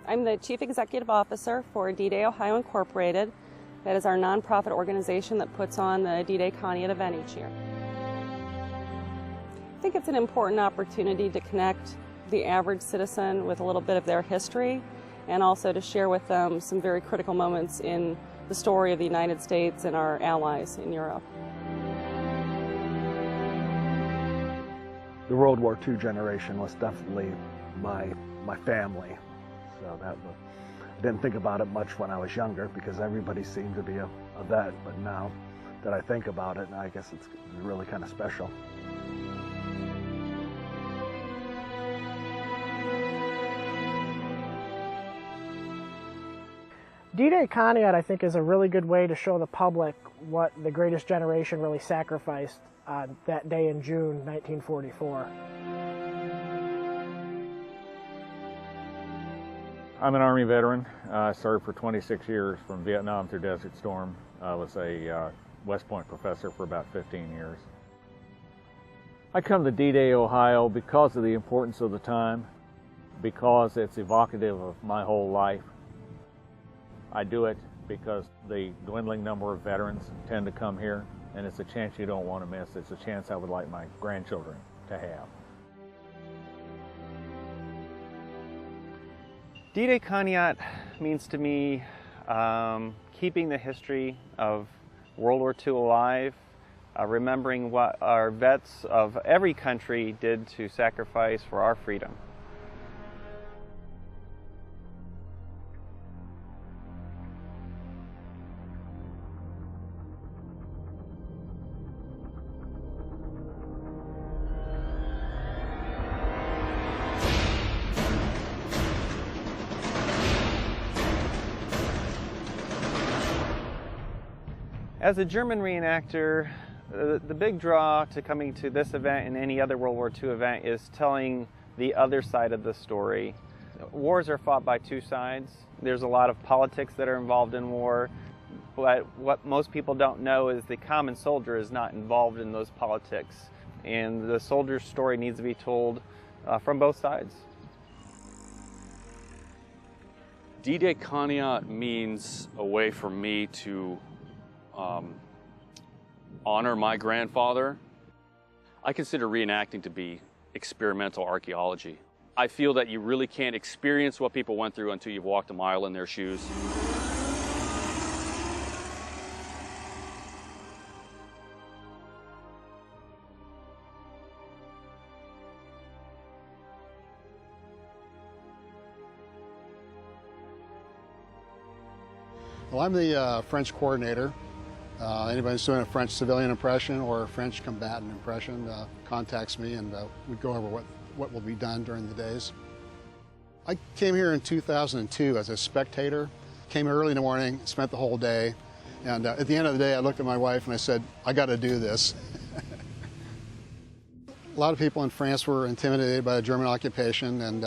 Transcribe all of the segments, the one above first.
I'm the Chief Executive Officer for D-Day Ohio Incorporated. That is our nonprofit organization that puts on the D-Day Conneaut event each year. I think it's an important opportunity to connect the average citizen with a little bit of their history and also to share with them some very critical moments in the story of the United States and our allies in Europe. The World War II generation was definitely my family. So I didn't think about it much when I was younger because everybody seemed to be a vet, but now that I think about it, I guess it's really kind of special. D-Day Conneaut, I think, is a really good way to show the public what the greatest generation really sacrificed on that day in June 1944. I'm an Army veteran. I served for 26 years from Vietnam through Desert Storm. I was a West Point professor for about 15 years. I come to D-Day Ohio because of the importance of the time, because it's evocative of my whole life. I do it because the dwindling number of veterans tend to come here, and it's a chance you don't want to miss. It's a chance I would like my grandchildren to have. D-Day Conneaut means to me keeping the history of World War II alive, remembering what our vets of every country did to sacrifice for our freedom. As a German reenactor, the big draw to coming to this event and any other World War II event is telling the other side of the story. Wars are fought by two sides. There's a lot of politics that are involved in war, but what most people don't know is the common soldier is not involved in those politics, and the soldier's story needs to be told from both sides. D-Day Conneaut means a way for me to honor my grandfather. I consider reenacting to be experimental archaeology. I feel that you really can't experience what people went through until you've walked a mile in their shoes. Well, I'm the French coordinator. Anybody who's doing a French civilian impression or a French combatant impression contacts me, and we go over what will be done during the days. I came here in 2002 as a spectator. Came early in the morning, spent the whole day, and at the end of the day I looked at my wife and I said, I got to do this. A lot of people in France were intimidated by the German occupation, and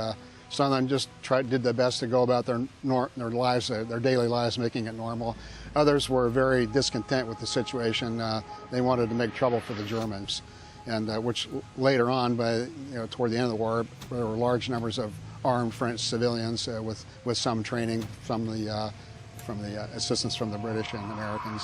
some of them just did their best to go about their lives, their daily lives, making it normal. Others were very discontent with the situation. They wanted to make trouble for the Germans, and which later on, toward the end of the war, there were large numbers of armed French civilians with some training from the assistance from the British and Americans.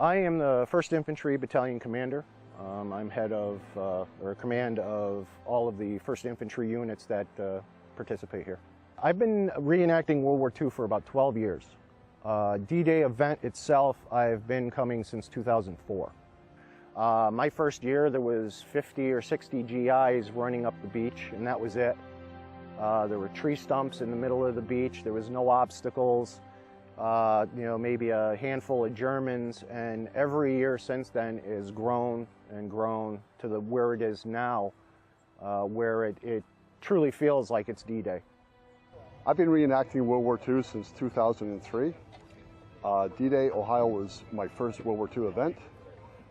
I am the 1st Infantry Battalion Commander. I'm head of, or command of all of the 1st Infantry units that participate here. I've been reenacting World War II for about 12 years. D-Day event itself, I've been coming since 2004. My first year, there was 50 or 60 GIs running up the beach, and that was it. There were tree stumps in the middle of the beach. There was no obstacles. Maybe a handful of Germans, and every year since then is grown and grown to where it is now, where it truly feels like it's D-Day. I've been reenacting World War II since 2003. D-Day Ohio was my first World War II event.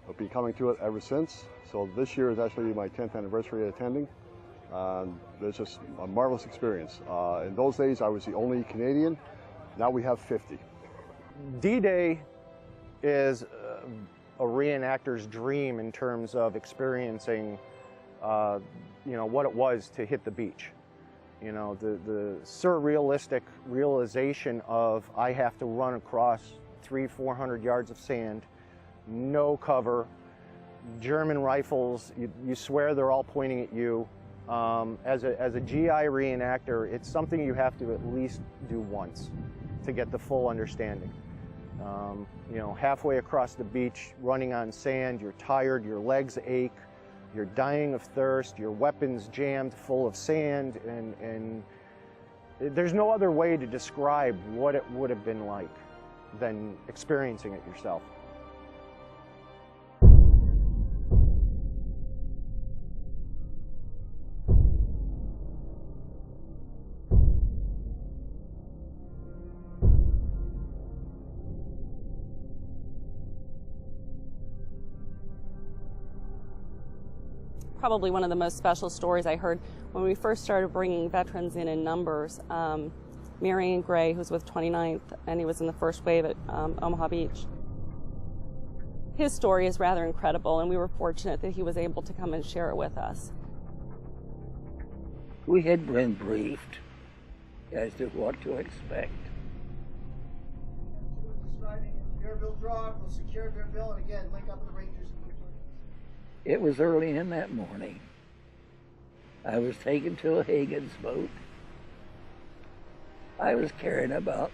I've been coming to it ever since. So this year is actually my 10th anniversary attending. It's just a marvelous experience. In those days, I was the only Canadian. Now we have 50. D-Day is a reenactor's dream in terms of experiencing, what it was to hit the beach. The surrealistic realization of I have to run across 300-400 yards of sand, no cover, German rifles, you swear they're all pointing at you. As a GI reenactor, it's something you have to at least do once to get the full understanding. Halfway across the beach, running on sand, you're tired, your legs ache, you're dying of thirst, your weapon's jammed full of sand, and there's no other way to describe what it would have been like. than experiencing it yourself. Probably one of the most special stories I heard when we first started bringing veterans in numbers. Marion Gray, who's with 29th, and he was in the first wave at Omaha Beach. His story is rather incredible, and we were fortunate that he was able to come and share it with us. We had been briefed as to what to expect. Bearville Drive, we'll secure Bearville, and again, link up with the Rangers. It was early in that morning. I was taken to a Higgins boat. I was carrying about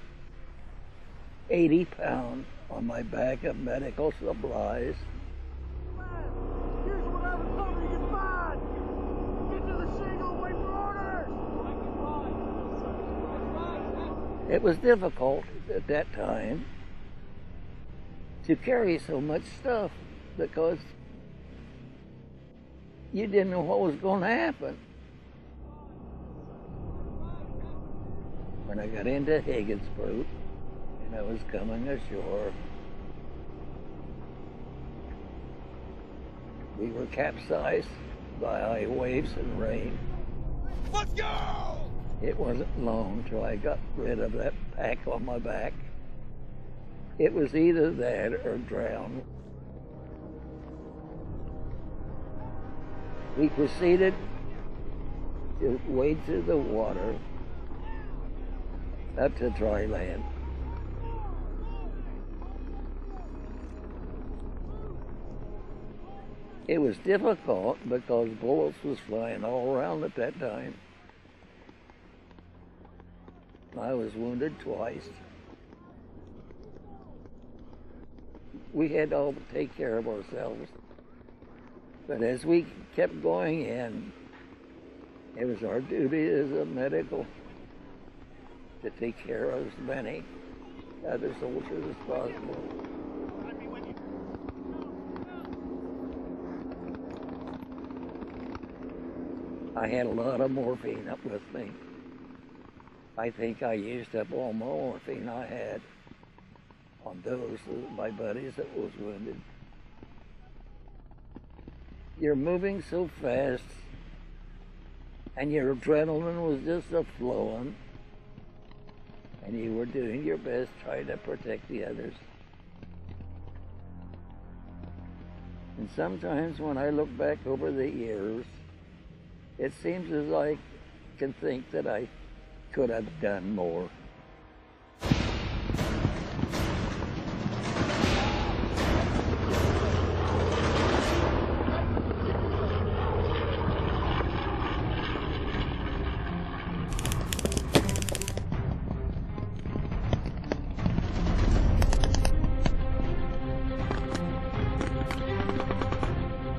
80 pounds on my back of medical supplies. Here's whatever cover you can find. Get to the shingle, wait for orders. It was difficult at that time to carry so much stuff because you didn't know what was going to happen. When I got into Higgins' boat and I was coming ashore, we were capsized by high waves and rain. Let's go! It wasn't long till I got rid of that pack on my back. It was either that or drown. We proceeded to wade through the water up to dry land. It was difficult because bullets was flying all around at that time. I was wounded twice. We had to all take care of ourselves. But as we kept going in, it was our duty as a medical to take care of as many other soldiers as possible. I had a lot of morphine up with me. I think I used up all my morphine I had on those of my buddies that was wounded. You're moving so fast, and your adrenaline was just a-flowing, and you were doing your best trying to protect the others. And sometimes when I look back over the years, it seems as I can think that I could have done more.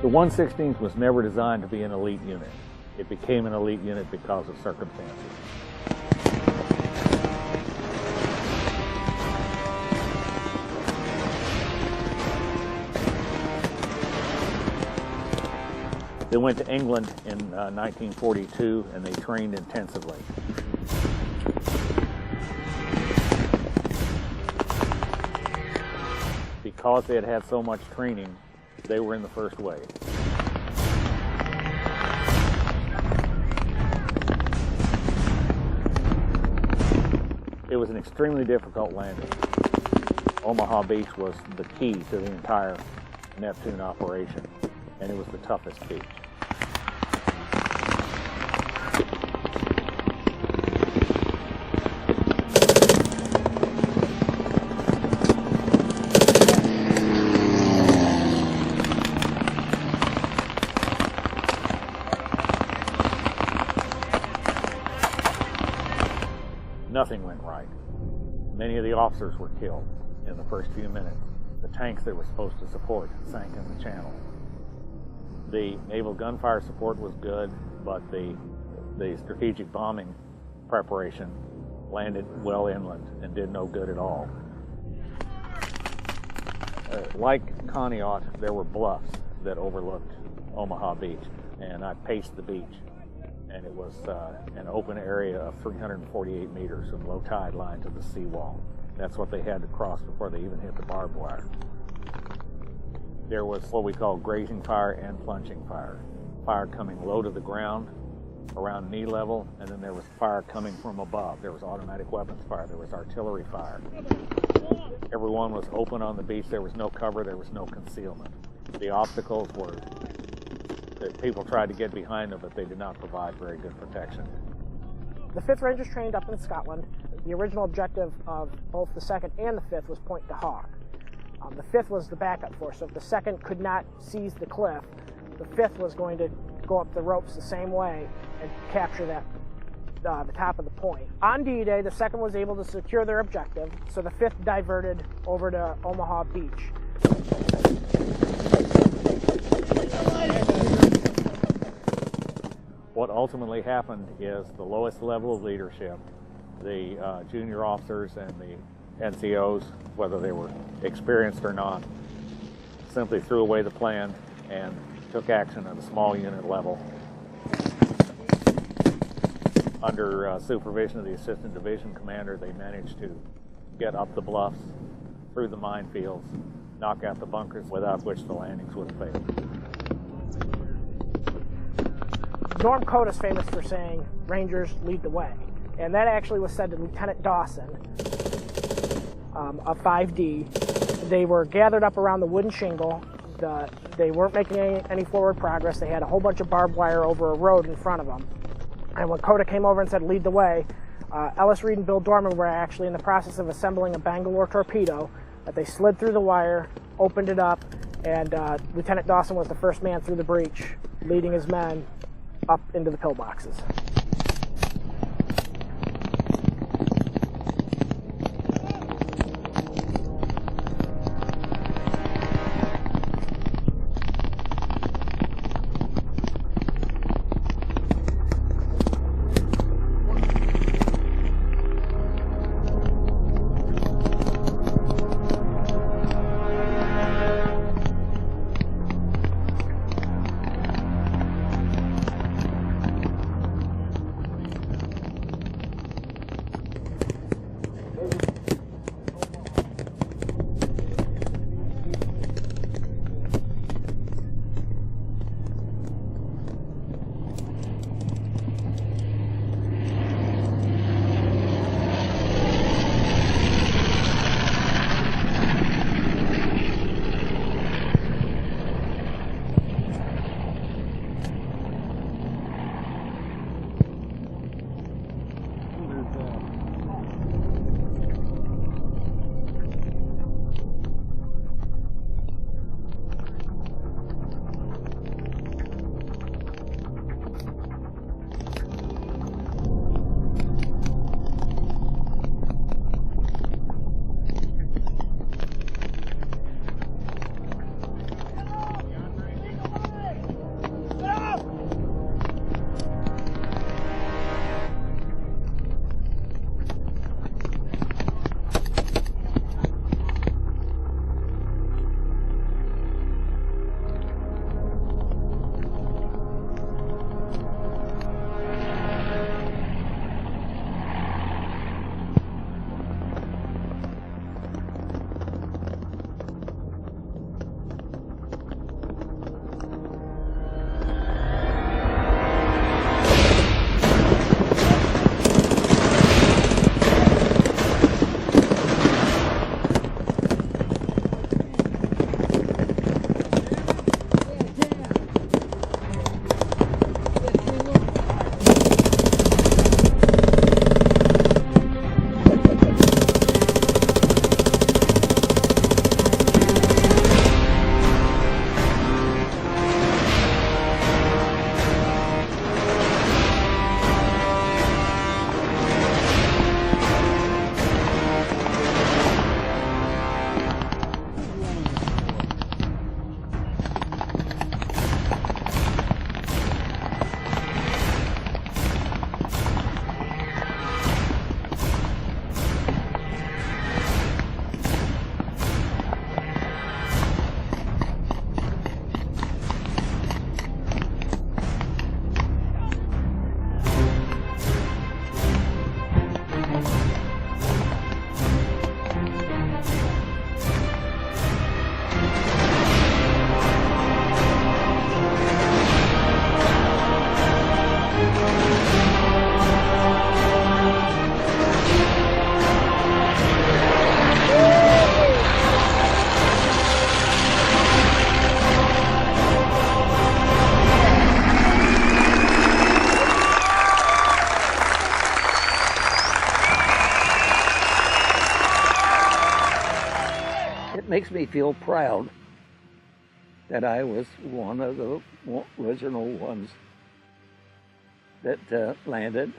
The 116th was never designed to be an elite unit. It became an elite unit because of circumstances. They went to England in 1942 and they trained intensively. Because they had had so much training, they were in the first wave. It was an extremely difficult landing. Omaha Beach was the key to the entire Neptune operation, and it was the toughest beach. Nothing went right. Many of the officers were killed in the first few minutes. The tanks they were supposed to support sank in the channel. The naval gunfire support was good, but the strategic bombing preparation landed well inland and did no good at all. Like Conneaut, there were bluffs that overlooked Omaha Beach, and I paced the beach. And it was an open area of 348 meters from low tide line to the seawall. That's what they had to cross before they even hit the barbed wire. There was what we call grazing fire and plunging fire. Fire coming low to the ground, around knee level, and then there was fire coming from above. There was automatic weapons fire, there was artillery fire. Everyone was open on the beach, there was no cover, there was no concealment. The obstacles were that people tried to get behind them, but they did not provide very good protection. The 5th Rangers trained up in Scotland. The original objective of both the 2nd and the 5th was Point de Hawk. The 5th was the backup force, so if the 2nd could not seize the cliff, the 5th was going to go up the ropes the same way and capture that the top of the point. On D-Day, the 2nd was able to secure their objective, so the 5th diverted over to Omaha Beach. What ultimately happened is the lowest level of leadership, the junior officers and the NCOs, whether they were experienced or not, simply threw away the plan and took action at a small unit level. Under supervision of the assistant division commander, they managed to get up the bluffs, through the minefields, knock out the bunkers, without which the landings would have failed. Norm Code is famous for saying, "Rangers lead the way." And that actually was said to Lieutenant Dawson of 5D. They were gathered up around the wooden shingle. They weren't making any forward progress. They had a whole bunch of barbed wire over a road in front of them. And when Coda came over and said, "Lead the way," Ellis Reed and Bill Dorman were actually in the process of assembling a Bangalore torpedo that they slid through the wire, opened it up, and Lieutenant Dawson was the first man through the breach, leading his men up into the pillboxes. It makes me feel proud that I was one of the original ones that landed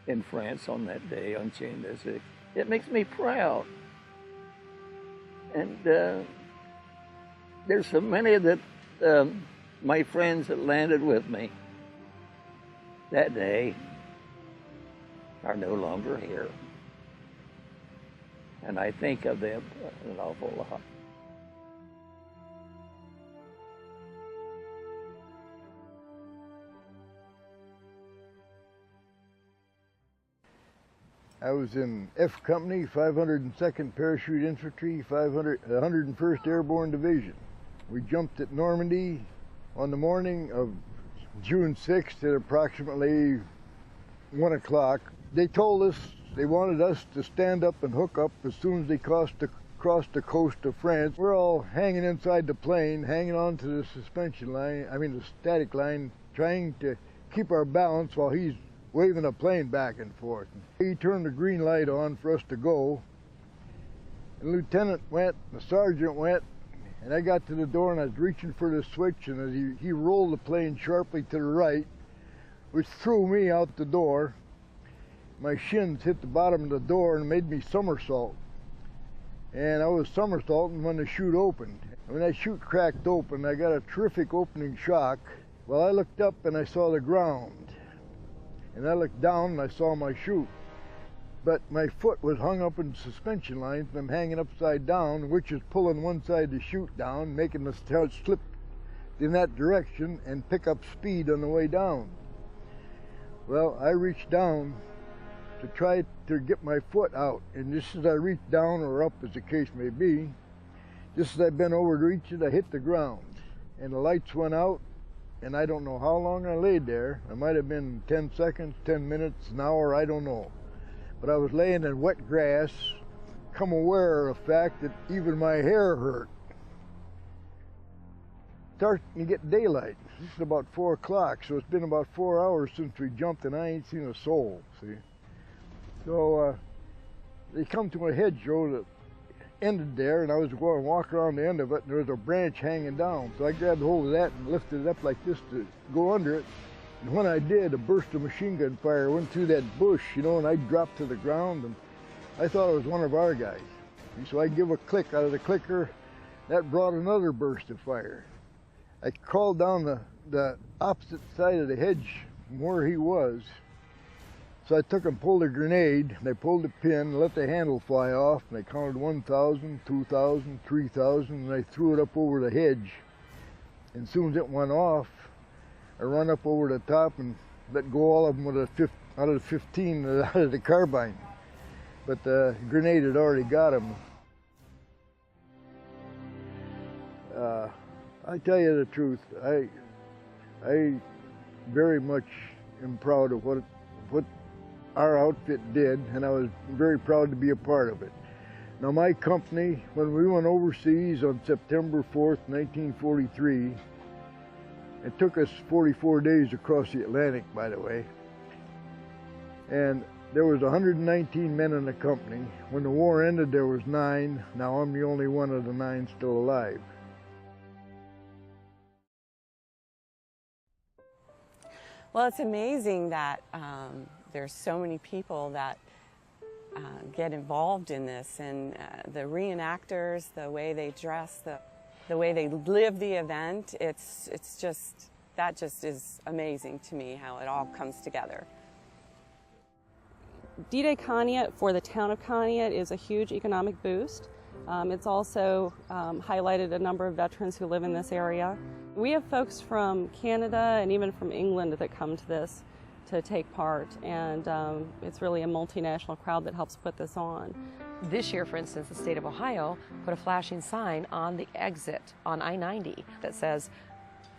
in France on that day on June the 6th. It makes me proud. And there's so many that my friends that landed with me that day are no longer here. And I think of them an awful lot. I was in F Company, 502nd Parachute Infantry, 101st Airborne Division. We jumped at Normandy on the morning of June 6th at approximately 1 o'clock. They told us they wanted us to stand up and hook up as soon as they crossed the coast of France. We're all hanging inside the plane, hanging on to the suspension line, the static line, trying to keep our balance while he's waving a plane back and forth. He turned the green light on for us to go. The lieutenant went, the sergeant went, and I got to the door and I was reaching for the switch, and as he rolled the plane sharply to the right, which threw me out the door. My shins hit the bottom of the door and made me somersault. And I was somersaulting when the chute opened. When that chute cracked open, I got a terrific opening shock. Well, I looked up and I saw the ground. And I looked down and I saw my chute. But my foot was hung up in suspension lines and I'm hanging upside down, which is pulling one side of the chute down, making the slip in that direction and pick up speed on the way down. Well, I reached down to try to get my foot out, and just as I reached down or up, as the case may be, just as I bent over to reach it, I hit the ground. And the lights went out, and I don't know how long I laid there. It might have been 10 seconds, 10 minutes, an hour, I don't know. But I was laying in wet grass, come aware of the fact that even my hair hurt. Starting to get daylight. This is about 4 o'clock, so it's been about 4 hours since we jumped, and I ain't seen a soul, see? So they come to a hedgerow that ended there, and I was going to walk around the end of it, and there was a branch hanging down. So I grabbed hold of that and lifted it up like this to go under it. And when I did, a burst of machine gun fire went through that bush, and I dropped to the ground, and I thought it was one of our guys. And so I give a click out of the clicker. That brought another burst of fire. I crawled down the opposite side of the hedge from where he was. So I took and pulled a grenade, and I pulled the pin, and let the handle fly off, and I counted 1,000, 2,000, 3,000, and I threw it up over the hedge. And as soon as it went off, I run up over the top and let go all of them with out of the 15 out of the carbine. But the grenade had already got him. I tell you the truth, I very much am proud of what our outfit did, and I was very proud to be a part of it. Now my company, when we went overseas on September 4th, 1943, it took us 44 days across the Atlantic, by the way, and there was 119 men in the company. When the war ended, there was 9. Now I'm the only one of the 9 still alive. Well, it's amazing that there's so many people that get involved in this, and the reenactors, the way they dress, the way they live the event, that just is amazing to me how it all comes together. D-Day Conneaut for the town of Conneaut is a huge economic boost. It's also highlighted a number of veterans who live in this area. We have folks from Canada and even from England that come to this to take part, and it's really a multinational crowd that helps put this on. This year, for instance, the state of Ohio put a flashing sign on the exit on I-90 that says,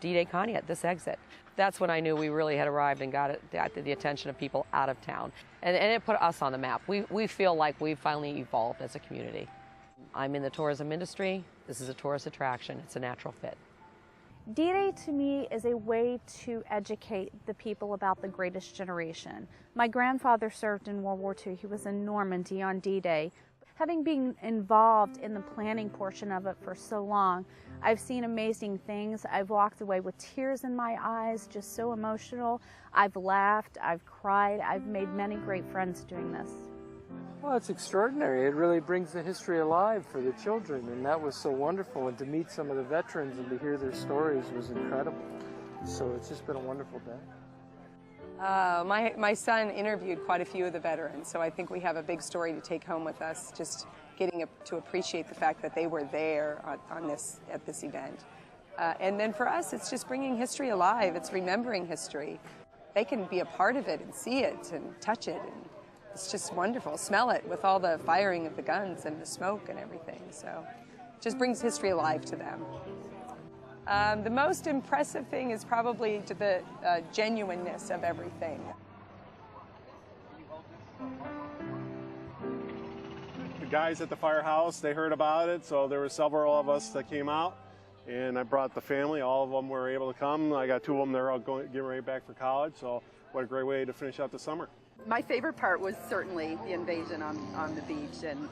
D-Day Conneaut, this exit. That's when I knew we really had arrived and got the attention of people out of town. And it put us on the map. We feel like we've finally evolved as a community. I'm in the tourism industry. This is a tourist attraction. It's a natural fit. D-Day to me is a way to educate the people about the greatest generation. My grandfather served in World War II. He was in Normandy on D-Day. having been involved in the planning portion of it for so long, I've seen amazing things. I've walked away with tears in my eyes, just so emotional. I've laughed, I've cried, I've made many great friends doing this. Well, it's extraordinary. It really brings the history alive for the children, and that was so wonderful. And to meet some of the veterans and to hear their stories was incredible. So it's just been a wonderful day. My son interviewed quite a few of the veterans, so I think we have a big story to take home with us, just getting to appreciate the fact that they were there at this event. And then for us, it's just bringing history alive. It's remembering history. They can be a part of it and see it and touch it, and it's just wonderful. Smell it with all the firing of the guns and the smoke and everything. So it just brings history alive to them. The most impressive thing is probably to the genuineness of everything. The guys at the firehouse, they heard about it, so there were several of us that came out, and I brought the family. All of them were able to come. I got 2 of them, they're all getting ready back for college, so what a great way to finish out the summer. My favorite part was certainly the invasion on the beach, and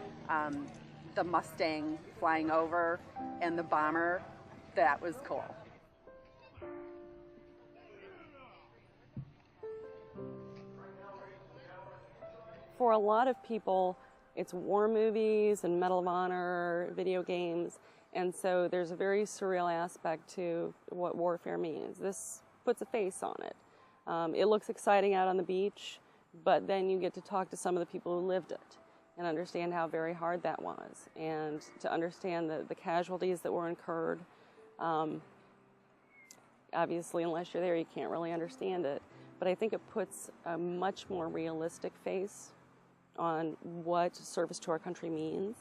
the Mustang flying over and the bomber. That was cool. For a lot of people, it's war movies and Medal of Honor, video games, and so there's a very surreal aspect to what warfare means. This puts a face on it. It looks exciting out on the beach, but then you get to talk to some of the people who lived it and understand how very hard that was, and to understand the casualties that were incurred. Obviously, unless you're there, you can't really understand it. But I think it puts a much more realistic face on what service to our country means.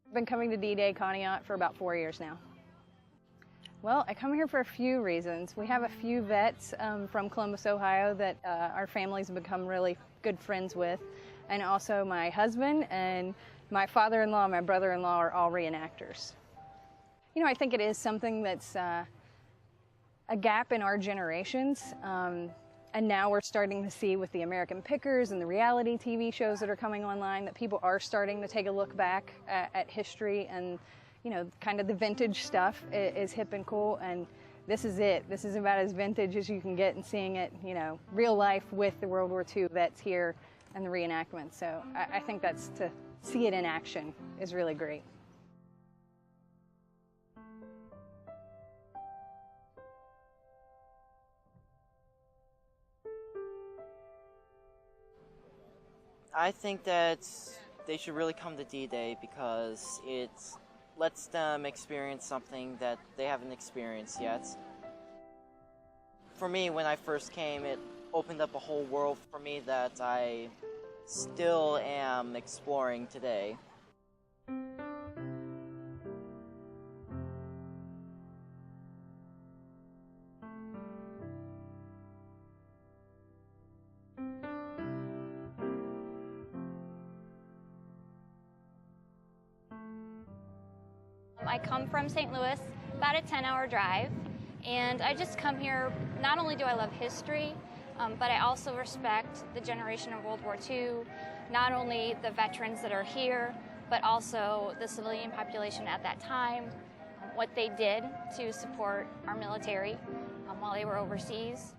I've been coming to D-Day Conneaut for about 4 years now. Well, I come here for a few reasons. We have a few vets from Columbus, Ohio that our families have become really good friends with. And also my husband and my father-in-law and my brother-in-law are all reenactors. You know, I think it is something that's a gap in our generations, and now we're starting to see with the American Pickers and the reality TV shows that are coming online that people are starting to take a look back at history, and, you know, kind of the vintage stuff is hip and cool, and this is it. This is about as vintage as you can get, and seeing it, you know, real life with the World War II vets here and the reenactment. So I think that's, to see it in action is really great. I think that they should really come to D-Day because it lets them experience something that they haven't experienced yet. For me, when I first came, it opened up a whole world for me that I still am exploring today. I come from St. Louis, about a 10-hour drive, and I just come here. Not only do I love history, but I also respect the generation of World War II, not only the veterans that are here, but also the civilian population at that time, what they did to support our military while they were overseas.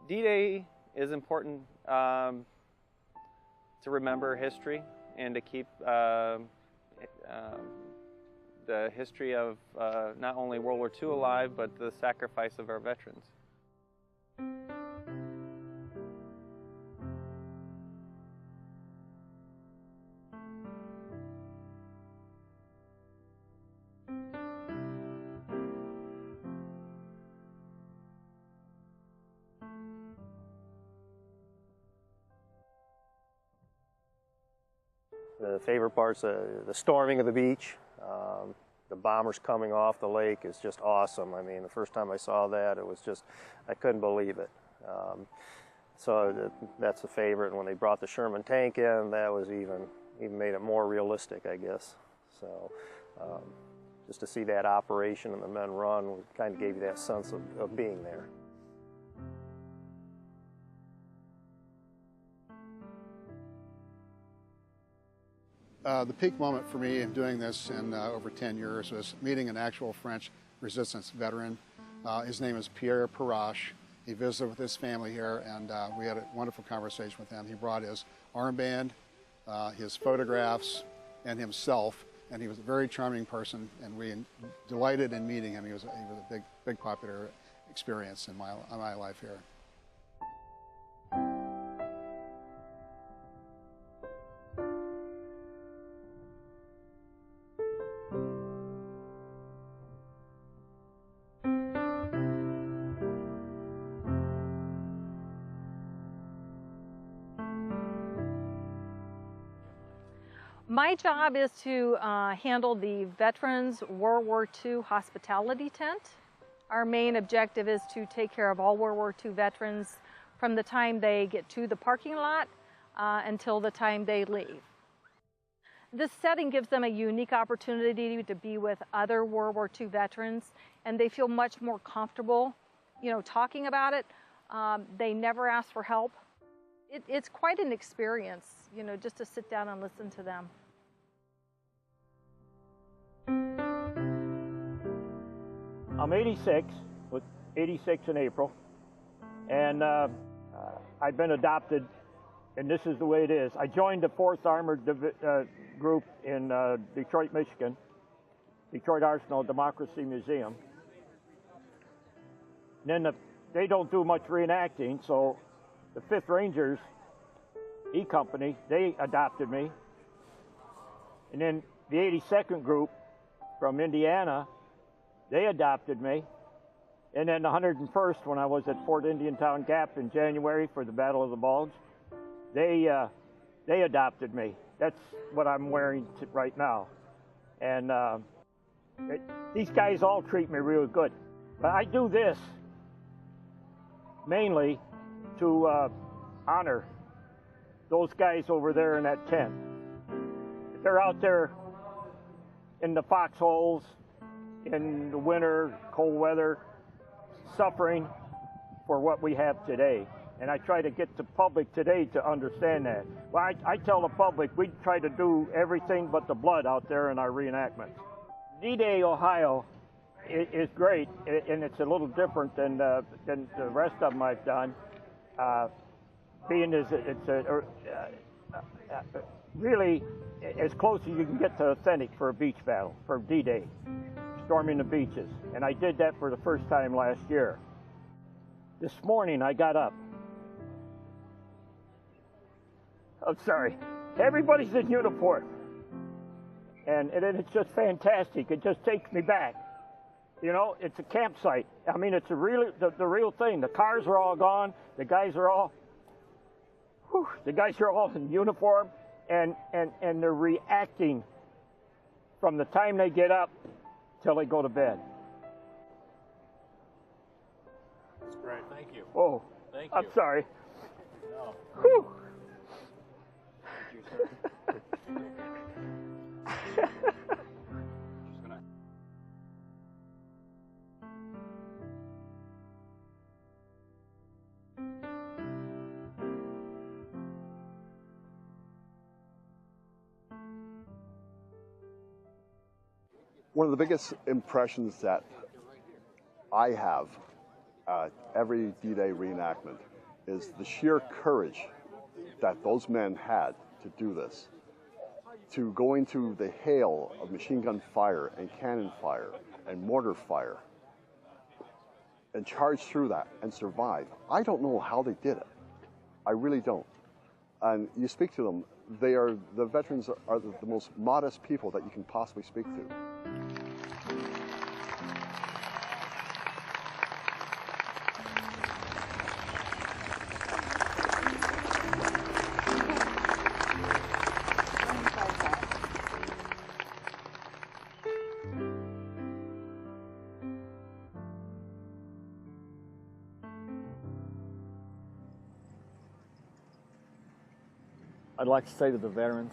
D-Day is important to remember history and to keep the history of not only World War II alive, but the sacrifice of our veterans. The favorite part's the storming of the beach. The bombers coming off the lake is just awesome. I mean, the first time I saw that, it was just, I couldn't believe it. So that's the favorite. And when they brought the Sherman tank in, that was even made it more realistic, I guess. So just to see that operation and the men run kind of gave you that sense of being there. The peak moment for me in doing this in over 10 years was meeting an actual French resistance veteran. His name is Pierre Parache. He visited with his family here, and we had a wonderful conversation with him. He brought his armband, his photographs, and himself, and he was a very charming person, and we delighted in meeting him. He was a big popular experience in my life here. My job is to handle the Veterans World War II hospitality tent. Our main objective is to take care of all World War II veterans from the time they get to the parking lot until the time they leave. This setting gives them a unique opportunity to be with other World War II veterans, and they feel much more comfortable, talking about it. They never ask for help. It's quite an experience, just to sit down and listen to them. I'm 86, with 86 in April, and I've been adopted, and this is the way it is. I joined the 4th Armored Group in Detroit, Michigan, Detroit Arsenal Democracy Museum. And then they don't do much reenacting, so the 5th Rangers, E Company, they adopted me. And then the 82nd Group from Indiana, they adopted me. And then the 101st, when I was at Fort Indiantown Gap in January for the Battle of the Bulge, they adopted me. That's what I'm wearing right now. And these guys all treat me real good. But I do this mainly to honor those guys over there in that tent. They're out there in the foxholes, in the winter, cold weather, suffering for what we have today. And I try to get the public today to understand that. Well, I tell the public we try to do everything but the blood out there in our reenactments. D-Day Ohio is great, and it's a little different than the rest of them I've done. Being as it's really as close as you can get to authentic for a beach battle, for D-Day, storming the beaches. And I did that for the first time last year. This morning I got up. I'm sorry. Everybody's in uniform. And it's just fantastic. It just takes me back. It's a campsite. I mean, it's the real thing. The cars are all gone. The guys are all in uniform, and they're reacting from the time they get up till they go to bed. That's great. Thank you. Oh, Thank you. I'm sorry. No. Whew. Thank you, sir. One of the biggest impressions that I have at every D-Day reenactment is the sheer courage that those men had to do this. To go into the hail of machine gun fire and cannon fire and mortar fire and charge through that and survive. I don't know how they did it. I really don't. And you speak to them, the veterans are the most modest people that you can possibly speak to. I'd like to say to the veterans,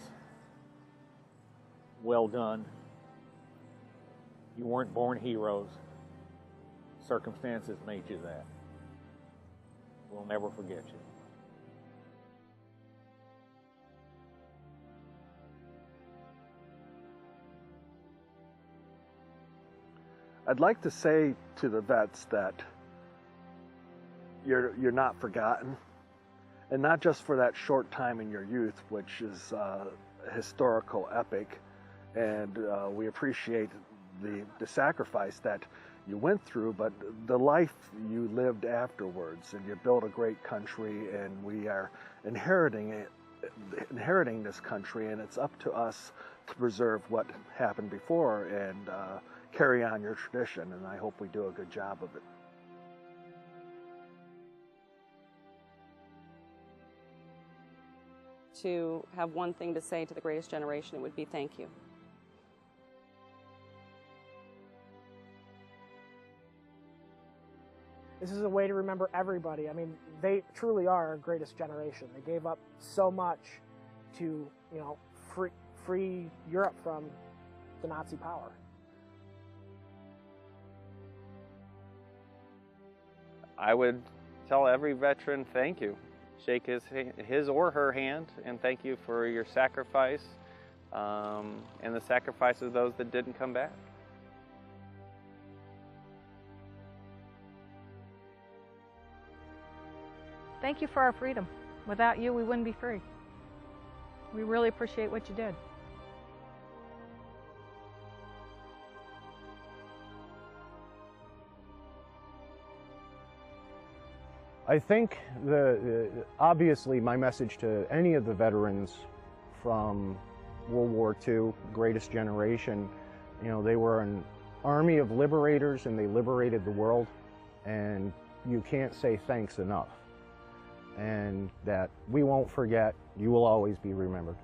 well done. You weren't born heroes. Circumstances made you that. We'll never forget you. I'd like to say to the vets that you're not forgotten, and not just for that short time in your youth, which is a historical epic, and we appreciate the sacrifice that you went through, but the life you lived afterwards, and you built a great country, and we are inheriting this country, and it's up to us to preserve what happened before and carry on your tradition, and I hope we do a good job of it. To have one thing to say to the greatest generation, it would be thank you. This is a way to remember everybody. I mean, they truly are our greatest generation. They gave up so much to, free Europe from the Nazi power. I would tell every veteran thank you. Shake his or her hand and thank you for your sacrifice and the sacrifice of those that didn't come back. Thank you for our freedom. Without you, we wouldn't be free. We really appreciate what you did. I think obviously my message to any of the veterans from World War II, greatest generation, they were an army of liberators and they liberated the world, and you can't say thanks enough. And that we won't forget, you will always be remembered.